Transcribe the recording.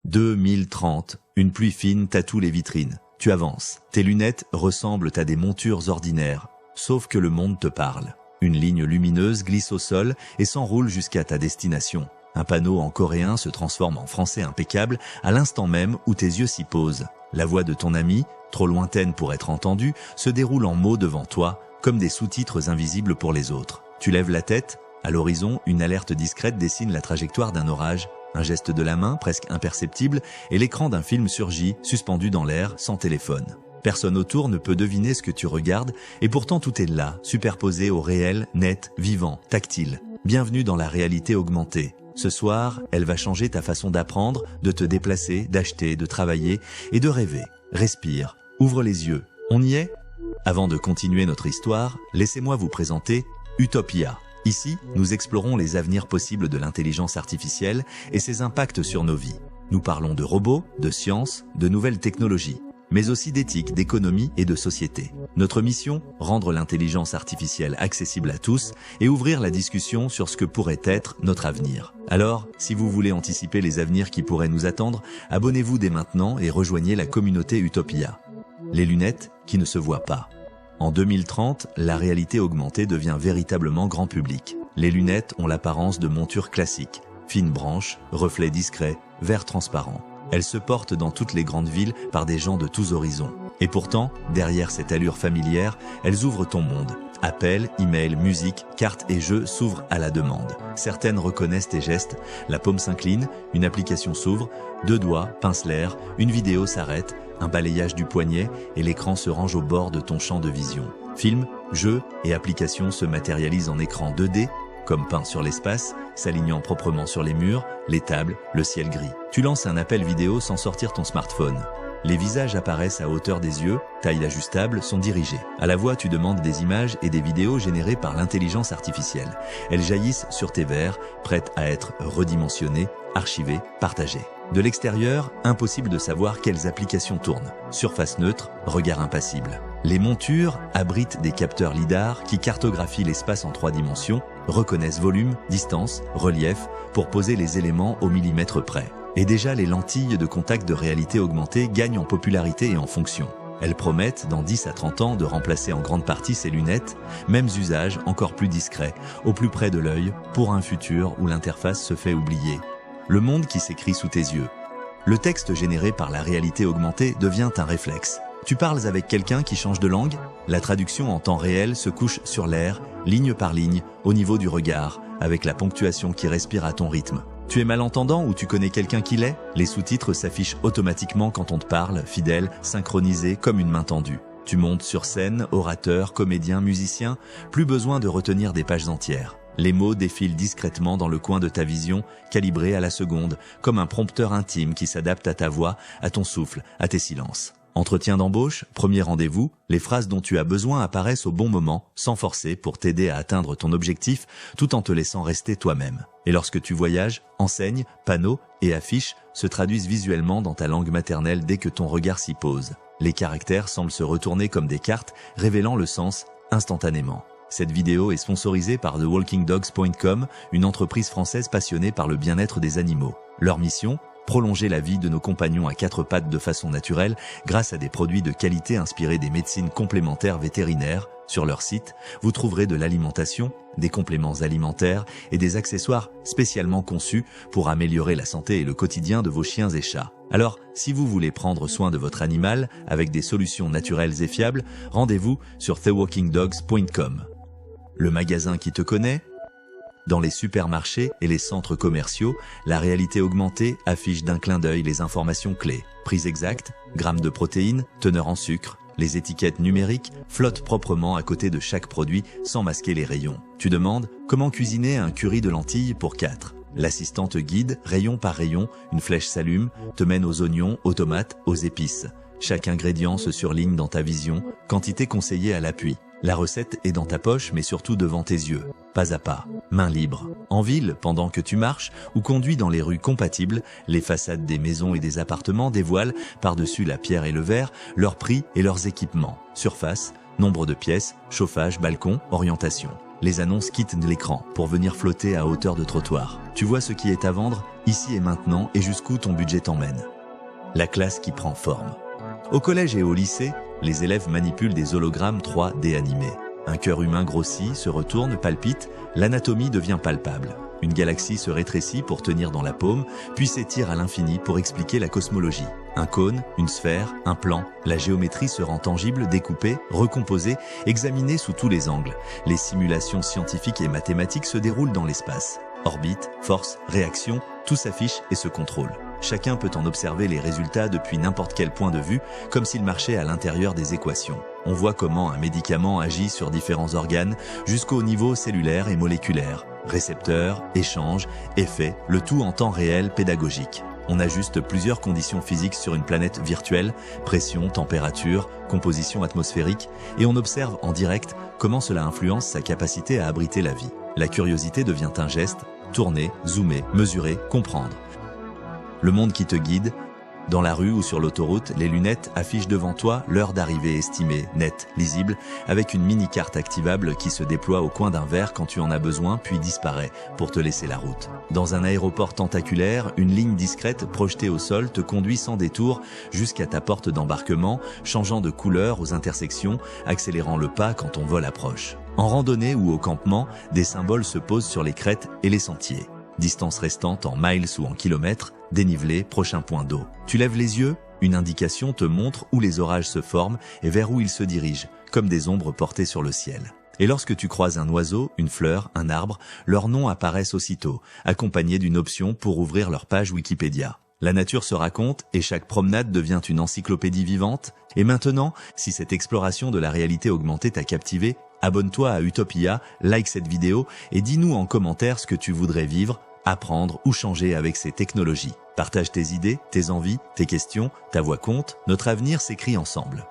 2030, une pluie fine tatoue les vitrines. Tu avances. Tes lunettes ressemblent à des montures ordinaires, sauf que le monde te parle. Une ligne lumineuse glisse au sol et s'enroule jusqu'à ta destination. Un panneau en coréen se transforme en français impeccable à l'instant même où tes yeux s'y posent. La voix de ton ami, trop lointaine pour être entendue, se déroule en mots devant toi, comme des sous-titres invisibles pour les autres. Tu lèves la tête. À l'horizon, une alerte discrète dessine la trajectoire d'un orage. Un geste de la main, presque imperceptible, et l'écran d'un film surgit, suspendu dans l'air, sans téléphone. Personne autour ne peut deviner ce que tu regardes, et pourtant tout est là, superposé au réel, net, vivant, tactile. Bienvenue dans la réalité augmentée. Ce soir, elle va changer ta façon d'apprendre, de te déplacer, d'acheter, de travailler et de rêver. Respire, ouvre les yeux. On y est ? Avant de continuer notre histoire, laissez-moi vous présenter Utopia. Ici, nous explorons les avenirs possibles de l'intelligence artificielle et ses impacts sur nos vies. Nous parlons de robots, de science, de nouvelles technologies, mais aussi d'éthique, d'économie et de société. Notre mission, rendre l'intelligence artificielle accessible à tous et ouvrir la discussion sur ce que pourrait être notre avenir. Alors, si vous voulez anticiper les avenirs qui pourraient nous attendre, abonnez-vous dès maintenant et rejoignez la communauté Utopia. Les lunettes qui ne se voient pas. En 2030, la réalité augmentée devient véritablement grand public. Les lunettes ont l'apparence de montures classiques, fines branches, reflets discrets, verre transparent. Elles se portent dans toutes les grandes villes par des gens de tous horizons. Et pourtant, derrière cette allure familière, elles ouvrent ton monde. Appels, emails, musique, cartes et jeux s'ouvrent à la demande. Certaines reconnaissent tes gestes, la paume s'incline, une application s'ouvre, 2 doigts pincent l'air, une vidéo s'arrête, un balayage du poignet et l'écran se range au bord de ton champ de vision. Films, jeux et applications se matérialisent en écran 2D, comme peint sur l'espace, s'alignant proprement sur les murs, les tables, le ciel gris. Tu lances un appel vidéo sans sortir ton smartphone. Les visages apparaissent à hauteur des yeux, taille ajustable, sont dirigés. À la voix, tu demandes des images et des vidéos générées par l'intelligence artificielle. Elles jaillissent sur tes verres, prêtes à être redimensionnées, archivées, partagées. De l'extérieur, impossible de savoir quelles applications tournent. Surface neutre, regard impassible. Les montures abritent des capteurs lidar qui cartographient l'espace en 3 dimensions, reconnaissent volume, distance, relief, pour poser les éléments au millimètre près. Et déjà, les lentilles de contact de réalité augmentée gagnent en popularité et en fonction. Elles promettent, dans 10 à 30 ans, de remplacer en grande partie ces lunettes, mêmes usages encore plus discrets, au plus près de l'œil, pour un futur où l'interface se fait oublier. Le monde qui s'écrit sous tes yeux. Le texte généré par la réalité augmentée devient un réflexe. Tu parles avec quelqu'un qui change de langue ? La traduction en temps réel se couche sur l'air, ligne par ligne, au niveau du regard, avec la ponctuation qui respire à ton rythme. Tu es malentendant ou tu connais quelqu'un qui l'est ? Les sous-titres s'affichent automatiquement quand on te parle, fidèle, synchronisé comme une main tendue. Tu montes sur scène, orateur, comédien, musicien, plus besoin de retenir des pages entières. Les mots défilent discrètement dans le coin de ta vision, calibrés à la seconde, comme un prompteur intime qui s'adapte à ta voix, à ton souffle, à tes silences. Entretien d'embauche, premier rendez-vous, les phrases dont tu as besoin apparaissent au bon moment, sans forcer, pour t'aider à atteindre ton objectif, tout en te laissant rester toi-même. Et lorsque tu voyages, enseignes, panneaux et affiches se traduisent visuellement dans ta langue maternelle dès que ton regard s'y pose. Les caractères semblent se retourner comme des cartes, révélant le sens instantanément. Cette vidéo est sponsorisée par TheWalkingDogs.com, une entreprise française passionnée par le bien-être des animaux. Leur mission ? Prolonger la vie de nos compagnons à 4 pattes de façon naturelle grâce à des produits de qualité inspirés des médecines complémentaires vétérinaires. Sur leur site, vous trouverez de l'alimentation, des compléments alimentaires et des accessoires spécialement conçus pour améliorer la santé et le quotidien de vos chiens et chats. Alors, si vous voulez prendre soin de votre animal avec des solutions naturelles et fiables, rendez-vous sur TheWalkingDogs.com. Le magasin qui te connaît ? Dans les supermarchés et les centres commerciaux, la réalité augmentée affiche d'un clin d'œil les informations clés. Prise exacte, grammes de protéines, teneur en sucre. Les étiquettes numériques flottent proprement à côté de chaque produit sans masquer les rayons. Tu demandes comment cuisiner un curry de lentilles pour 4. L'assistante guide, rayon par rayon, une flèche s'allume, te mène aux oignons, aux tomates, aux épices. Chaque ingrédient se surligne dans ta vision, quantité conseillée à l'appui. La recette est dans ta poche, mais surtout devant tes yeux. Pas à pas, main libre. En ville, pendant que tu marches ou conduis dans les rues compatibles, les façades des maisons et des appartements dévoilent, par-dessus la pierre et le verre, leurs prix et leurs équipements. Surface, nombre de pièces, chauffage, balcon, orientation. Les annonces quittent l'écran pour venir flotter à hauteur de trottoir. Tu vois ce qui est à vendre ? ici et maintenant et jusqu'où ton budget t'emmène. La classe qui prend forme. Au collège et au lycée, les élèves manipulent des hologrammes 3D animés. Un cœur humain grossit, se retourne, palpite, l'anatomie devient palpable. Une galaxie se rétrécit pour tenir dans la paume, puis s'étire à l'infini pour expliquer la cosmologie. Un cône, une sphère, un plan, la géométrie se rend tangible, découpée, recomposée, examinée sous tous les angles. Les simulations scientifiques et mathématiques se déroulent dans l'espace. Orbite, force, réaction, tout s'affiche et se contrôle. Chacun peut en observer les résultats depuis n'importe quel point de vue, comme s'il marchait à l'intérieur des équations. On voit comment un médicament agit sur différents organes, jusqu'au niveau cellulaire et moléculaire. Récepteurs, échanges, effets, le tout en temps réel pédagogique. On ajuste plusieurs conditions physiques sur une planète virtuelle, pression, température, composition atmosphérique, et on observe en direct comment cela influence sa capacité à abriter la vie. La curiosité devient un geste, tourner, zoomer, mesurer, comprendre. Le monde qui te guide, dans la rue ou sur l'autoroute, les lunettes affichent devant toi l'heure d'arrivée estimée, nette, lisible, avec une mini-carte activable qui se déploie au coin d'un verre quand tu en as besoin, puis disparaît pour te laisser la route. Dans un aéroport tentaculaire, une ligne discrète projetée au sol te conduit sans détour jusqu'à ta porte d'embarquement, changeant de couleur aux intersections, accélérant le pas quand ton vol approche. En randonnée ou au campement, des symboles se posent sur les crêtes et les sentiers. Distance restante en miles ou en kilomètres, dénivelé, prochain point d'eau. Tu lèves les yeux, une indication te montre où les orages se forment et vers où ils se dirigent, comme des ombres portées sur le ciel. Et lorsque tu croises un oiseau, une fleur, un arbre, leurs noms apparaissent aussitôt, accompagnés d'une option pour ouvrir leur page Wikipédia. La nature se raconte et chaque promenade devient une encyclopédie vivante. Et maintenant, si cette exploration de la réalité augmentée t'a captivé, abonne-toi à Utopia, like cette vidéo et dis-nous en commentaire ce que tu voudrais vivre, apprendre ou changer avec ces technologies. Partage tes idées, tes envies, tes questions, ta voix compte, notre avenir s'écrit ensemble.